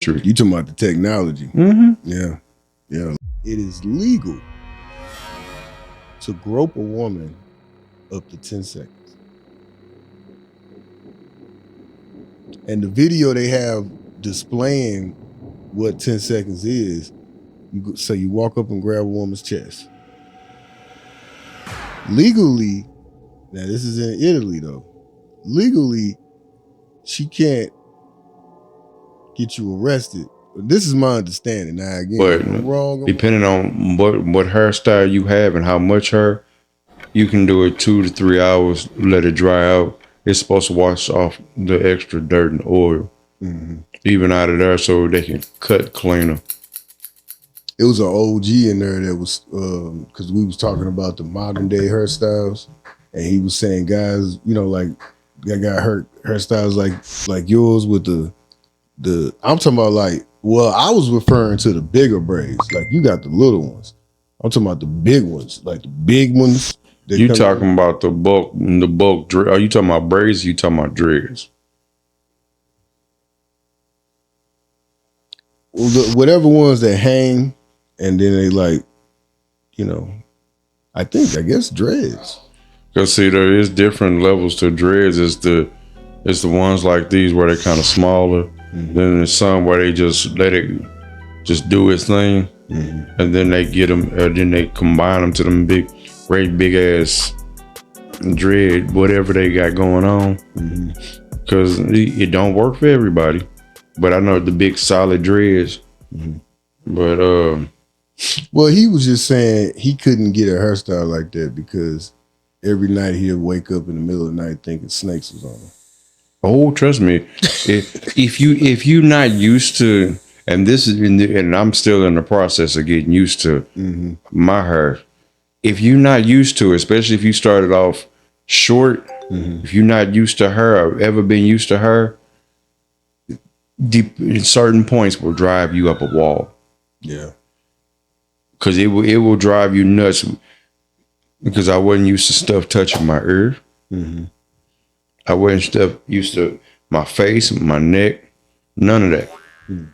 True. You talking about the technology? Mm-hmm. Yeah. It is legal to grope a woman up to 10 seconds. And the video they have displaying what 10 seconds is, so you walk up and grab a woman's chest. Legally, now this is in Italy though, legally, she can't get you arrested. This is my understanding. Now again, But if I'm wrong, depending on what hairstyle you have and how much hair, you can do it 2 to 3 hours, let it dry out. It's supposed to wash off the extra dirt and oil, even out of there, so they can cut cleaner. It was an OG in there that was, because we was talking about the modern day hairstyles, and he was saying guys, like that got hairstyles like yours with the I'm talking about I was referring to the bigger braids, like you got the little ones. I'm talking about the big ones, like the big ones. You talking about the bulk dread? Are you talking about braids? Or you talking about dreads? Well, whatever ones that hang, and then they I guess dreads. Cause see, there is different levels to dreads. It's the ones like these where they're kind of smaller. Then there's some where they just let it just do its thing, and then they get them, then they combine them to them great big ass dread, whatever they got going on. Cause it don't work for everybody. But I know the big solid dreads. But well, he was just saying he couldn't get a hairstyle like that because every night he'd wake up in the middle of the night thinking snakes was on him. Oh, trust me, if you're not used to, and and I'm still in the process of getting used to my hair. If you're not used to it, especially if you started off short, if you're not used to her or ever been used to her, certain points will drive you up a wall. Yeah, because it will drive you nuts. Because I wasn't used to stuff touching my ear. I wasn't used to my face, my neck, none of that. And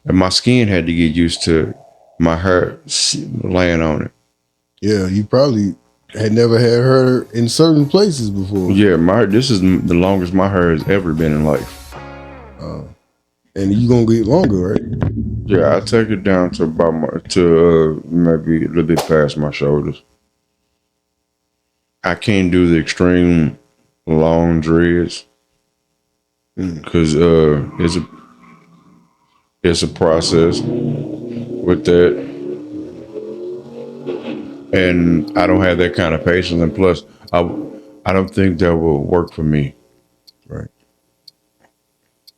my skin had to get used to my hair laying on it. Yeah, you probably had never had hair in certain places before. Yeah, this is the longest my hair has ever been in life. And you gonna get longer, right? Yeah, I take it down to about maybe a little bit past my shoulders. I can't do the extreme long dreads because it's a process with that, and I don't have that kind of patience. And plus, I don't think that will work for me, right?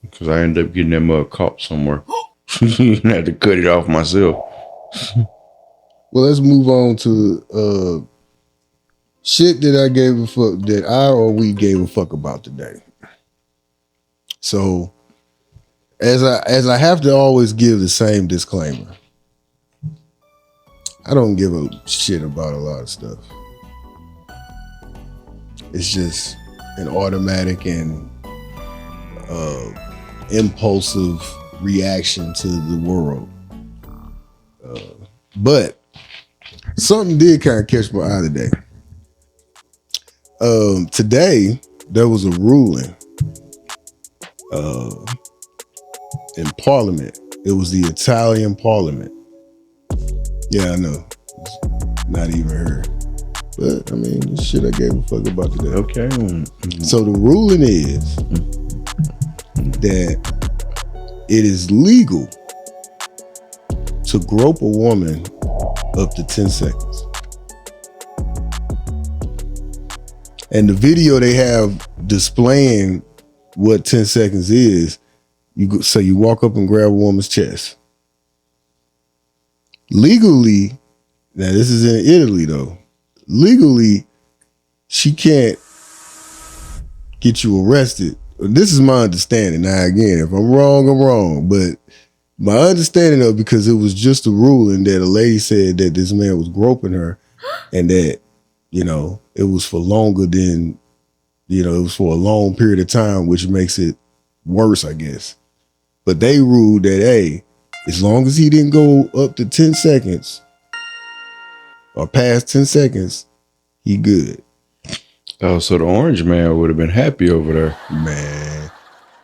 Because I end up getting that mug caught somewhere. I had to cut it off myself. Well, let's move on to shit that I gave a fuck, that we gave a fuck about today. So, as I have to always give the same disclaimer, I don't give a shit about a lot of stuff. It's just an automatic and impulsive reaction to the world. But something did kind of catch my eye today. Today there was a ruling in Parliament. It was the Italian Parliament. Yeah, I know. It's not even heard. But I mean, this shit I gave a fuck about today. Okay. So the ruling is that it is legal to grope a woman up to 10 seconds. And the video they have displaying what 10 seconds is, so you walk up and grab a woman's chest. Legally, now this is in Italy though, legally, she can't get you arrested. This is my understanding. Now again, if I'm wrong, I'm wrong. But my understanding of, because it was just a ruling that a lady said that this man was groping her, and that, it was for longer than, it was for a long period of time, which makes it worse, I guess. But they ruled that, hey, as long as he didn't go up to 10 seconds or past 10 seconds, he good. Oh, so the orange man would have been happy over there. Man,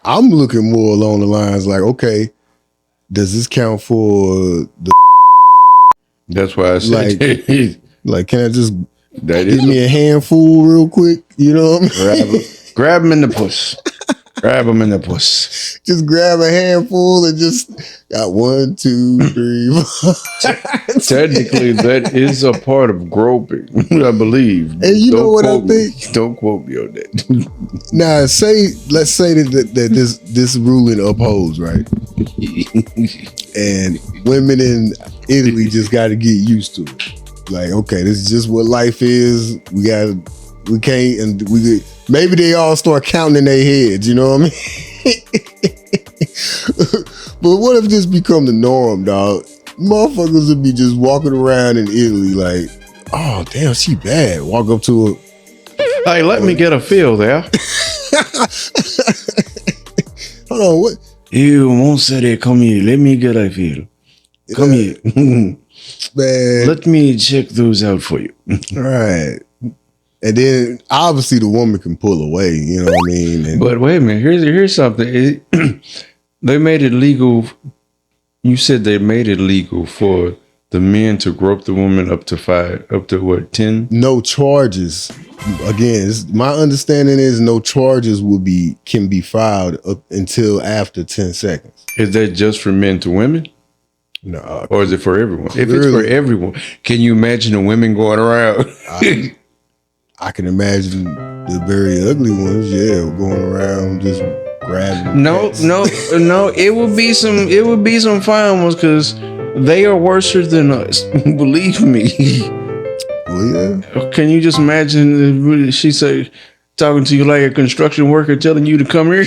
I'm looking more along the lines like, okay, does this count for the That's why I said like can I just that give me a handful real quick? You know what I mean? Grab him in the puss. Grab him in the puss. Just grab a handful and just got 1, 2, 3, 4. Technically, that is a part of groping, I believe. And you know what I think? Don't quote me on that. Now, let's say that this ruling upholds, right? And women in Italy just got to get used to it. Like, okay, this is just what life is. We can't, and maybe they all start counting in their heads, you know what I mean? But what if this become the norm, dog? Motherfuckers would be just walking around in Italy like, oh, damn, she bad. Walk up to her. Hey, let me get a feel there. Hold on, what? You won't say that. Come here. Let me get a feel. Come here. Man. Let me check those out for you. All right. And then obviously the woman can pull away, you know what I mean? But wait a minute, here's something. They made it legal. You said they made it legal for the men to grope the woman up to 10? No charges. Again, my understanding is no charges can be filed up until after 10 seconds. Is that just for men to women? No. Or is it for everyone? If it's for everyone, can you imagine the women going around? I can imagine the very ugly ones, going around just grabbing. No. It would be some fine ones because they are worse than us. Believe me. Well, yeah. Can you just imagine? She say talking to you like a construction worker, telling you to come here.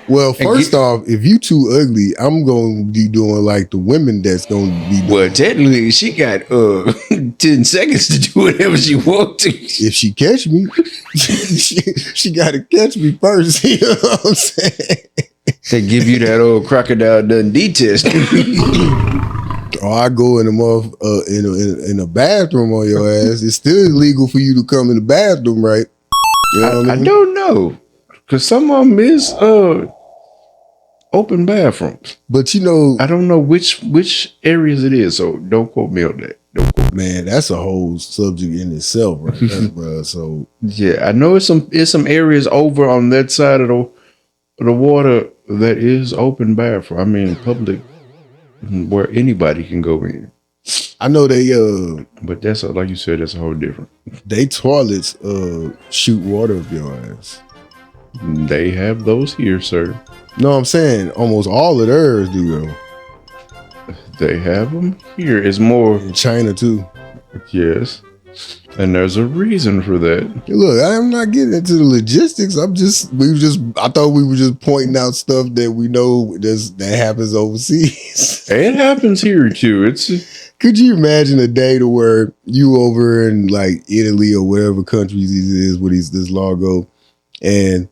Well, first off, if you too ugly, I'm going to be doing like the women that's going to be doing. Well, technically, she got 10 seconds to do whatever she wants to. If she catch me, she got to catch me first. You know what I'm saying? They give you that old Crocodile Dundee test. Or I go in a bathroom on your ass. It's still illegal for you to come in the bathroom, right? You know what I mean? I don't know. Because some of them is open bathrooms. But you know, I don't know which areas it is, so don't quote me on that. Man, that's a whole subject in itself, right there, bro. So yeah, I know it's some areas over on that side of the water that is open bathroom. I mean, public, where anybody can go in. I know they but that's like you said, that's a whole different. They toilets shoot water up your ass. They have those here, sir. No, I'm saying almost all of theirs do though. They have them here. It's more in China too. Yes, and there's a reason for that. Look, I'm not getting into the logistics. I thought we were just pointing out stuff that we know that happens overseas. It happens here too. Could you imagine a day to where you over in like Italy or whatever countries it is where this law go, and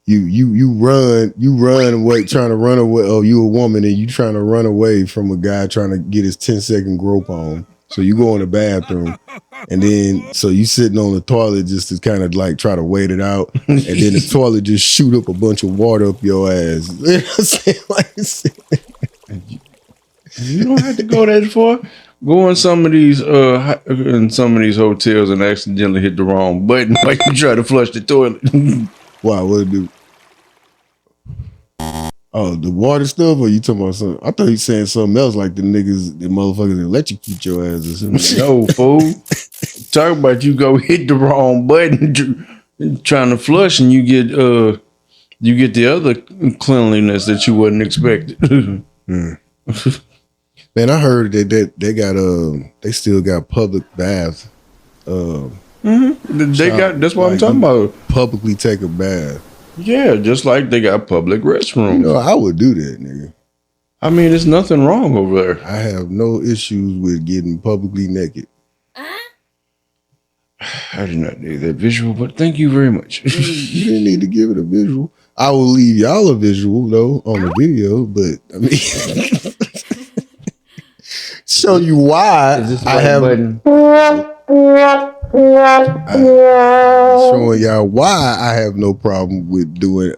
you run away, trying to run away. Oh, you a woman and you trying to run away from a guy trying to get his 10-second grope on. So you go in the bathroom, and then so you sitting on the toilet just to kind of like try to wait it out, and then the toilet just shoot up a bunch of water up your ass. You know what I'm saying? You don't have to go that far. Go in some of these hotels and accidentally hit the wrong button while you try to flush the toilet. Wow, what it do? Oh, the water stuff, or you talking about something? I thought you saying something else, like the motherfuckers that electrocute your ass or something. No, fool. Talk about you go hit the wrong button trying to flush, and you get the other cleanliness that you wasn't expecting. Man, I heard that they got they still got public baths. That's what I'm talking about. Publicly take a bath. Yeah, just like they got public restrooms. You know, I would do that, nigga. I mean, there's nothing wrong over there. I have no issues with getting publicly naked. I did not need that visual, but thank you very much. You didn't need to give it a visual. I will leave y'all a visual though on the video, but I mean, show you why Is this the I right have. button? Showing y'all why I have no problem with doing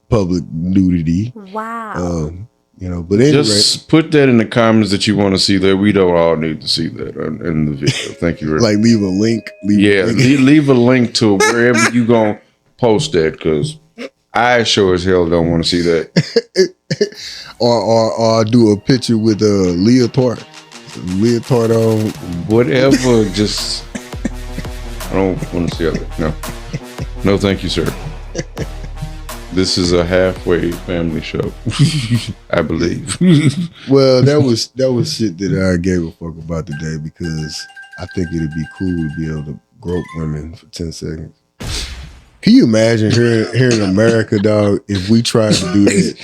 public nudity. Wow. But anyway, Just put that in the comments that you want to see that. We don't all need to see that in the video. Thank you. like leave a link. Leave a link to wherever you gonna post that, because I sure as hell don't want to see that. or do a picture with a leotard on. Whatever. Just I don't want to see that. No, thank you, sir. This is a halfway family show, I believe. Well, that was shit that I gave a fuck about today, because I think it'd be cool to be able to grope women for 10 seconds. Can you imagine here in America, dog, if we tried to do that?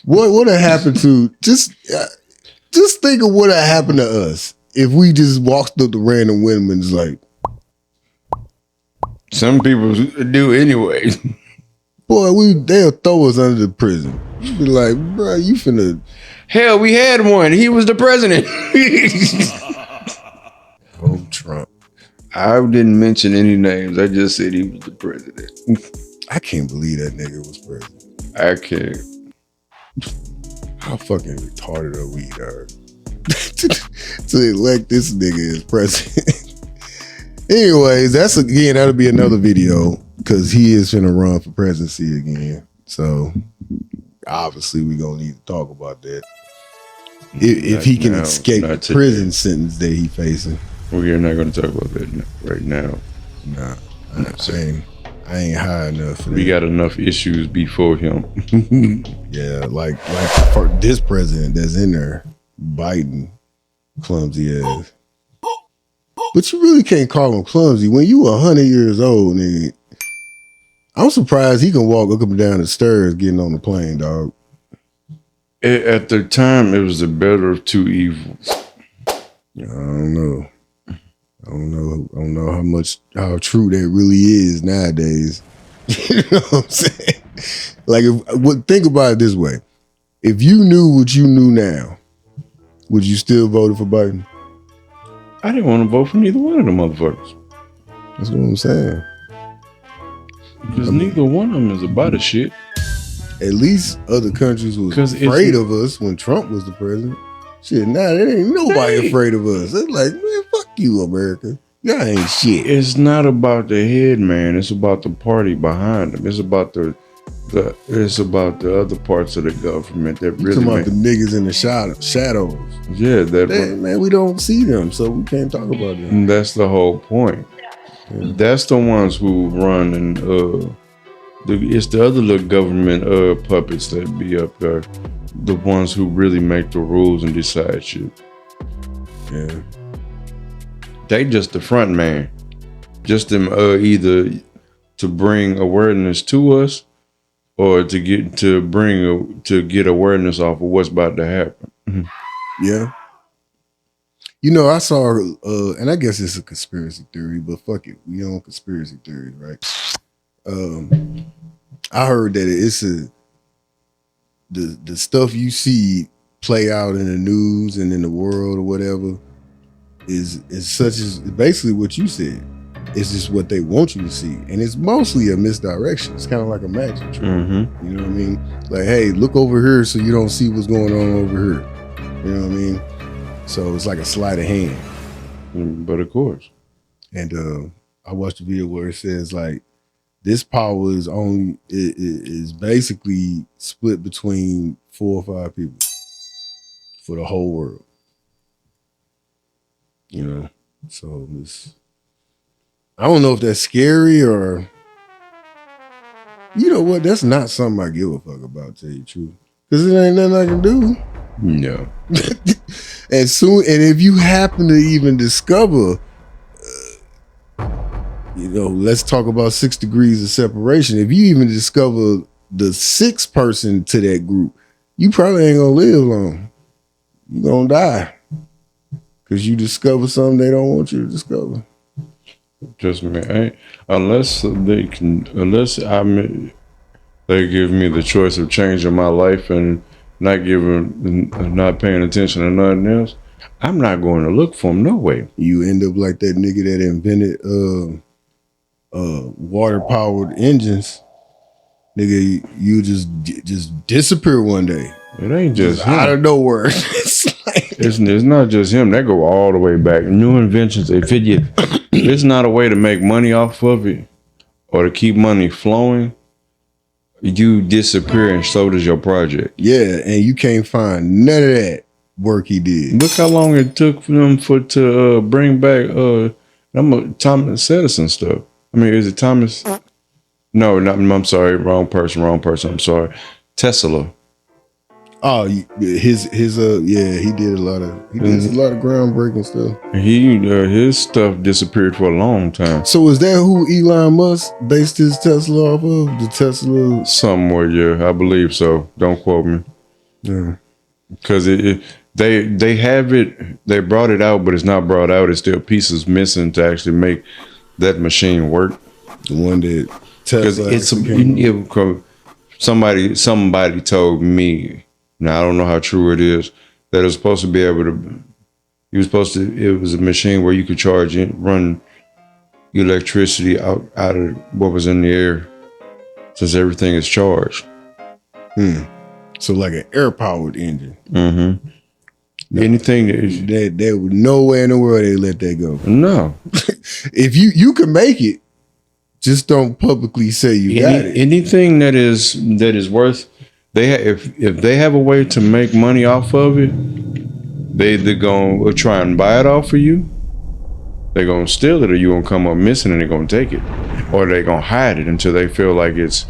What would have happened to just think of what would have happened to us if we just walked up to random women and just like, some people do anyway. boy, they'll throw us under the prison. You'd be like, bro, you finna. Hell, we had one. He was the president. Oh, Trump. I didn't mention any names. I just said he was the president. I can't believe that nigga was president. I can't. How fucking retarded are we, dog? To elect this nigga as president. Anyways, that'll be another video, because he is finna run for presidency again. So obviously we gonna need to talk about that. If he can escape the prison sentence that he facing. We are not going to talk about that right now. Nah, I ain't high enough for that. We got enough issues before him. Yeah, like for this president that's in there, Biden, clumsy ass. But you really can't call him clumsy when you 100 years old, nigga. I'm surprised he can walk up and down the stairs getting on the plane, dog. At the time, it was the better of two evils. I don't know. I don't know how true that really is nowadays. You know what I'm saying? Like, think about it this way: if you knew what you knew now, would you still vote for Biden? I didn't want to vote for neither one of them motherfuckers. That's what I'm saying. Because neither one of them is about a shit. At least other countries was afraid of us when Trump was the president. Shit, now there ain't nobody afraid of us. It's like, man, fuck you, America. Y'all ain't shit. It's not about the head man. It's about the party behind them. It's about the other parts of the government that really. Talking about the niggas in the shadows. Yeah, man, we don't see them, so we can't talk about them. And that's the whole point. Yeah. That's the ones who run and it's the other little government puppets that be up there. The ones who really make the rules and decide shit. Yeah. They just the front man. Just them either to bring awareness to us or to get awareness off of what's about to happen. Yeah. You know, I saw and I guess it's a conspiracy theory, but fuck it. We own conspiracy theories, right? I heard that it's the stuff you see play out in the news and in the world or whatever is such as basically what you said. It's just what they want you to see, and it's mostly a misdirection. It's kind of like a magic trick. Mm-hmm. You know what I mean? Like, hey, look over here so you don't see what's going on over here. You know what I mean? So it's like a sleight of hand. But of course. And I watched a video where it says like this power is basically split between 4 or 5 people for the whole world. You know, so I don't know if that's scary or, you know what? That's not something I give a fuck about, to tell you the truth, because it ain't nothing I can do. No. And if you happen to even discover, let's talk about 6 degrees of separation. If you even discover the 6th person to that group, you probably ain't gonna live long. You're gonna die because you discover something they don't want you to discover. Just me, unless they give me the choice of changing my life and not paying attention to nothing else, I'm not going to look for them. No way. You end up like that nigga that invented water powered engines. Nigga, you just disappear one day. It ain't just him. Out of nowhere. it's it's not just him. That go all the way back. New inventions. If it's not a way to make money off of it or to keep money flowing, you disappear and so does your project. Yeah, and you can't find none of that work he did. Look how long it took for them to bring back Thomas Edison stuff. I mean, is it Thomas? No, I'm sorry, wrong person. I'm sorry. Tesla. Oh, his yeah, he did a lot of groundbreaking stuff. His stuff disappeared for a long time. So is that who Elon Musk based his Tesla off of? The Tesla somewhere, yeah, I believe so. Don't quote me. Yeah, because they have it. They brought it out, but it's not brought out. It's still pieces missing to actually make that machine work. The one that Tesla. Somebody told me. Now I don't know how true it is. That it was supposed to be able to. It was a machine where you could run electricity out of what was in the air, since everything is charged. So like an air powered engine. Mm-hmm. No, anything that would nowhere in the world they let that go. No. If you can make it, just don't publicly say you got it. Anything that is worth if they have a way to make money off of it, they either gonna try and buy it off of you, they're gonna steal it, or you gonna come up missing and they're gonna take it, or they're gonna hide it until they feel like it's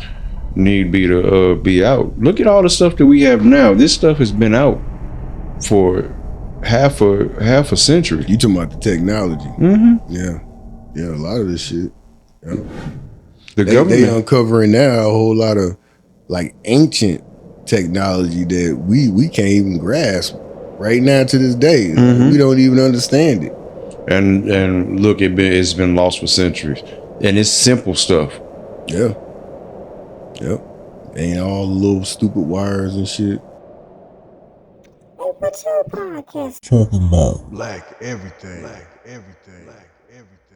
need be to be out. Look at all the stuff that we have now. This stuff has been out for half a century. You talking about the technology? Mm-hmm. Yeah, a lot of this shit. Yeah. They uncovering now a whole lot of like ancient technology that we can't even grasp right now to this day. Mm-hmm. We don't even understand it. And look, it's been lost for centuries, and it's simple stuff. Yeah. Yep. Ain't all the little stupid wires and shit. Hey, what's your podcast talking about? Black everything. Black everything. Black everything.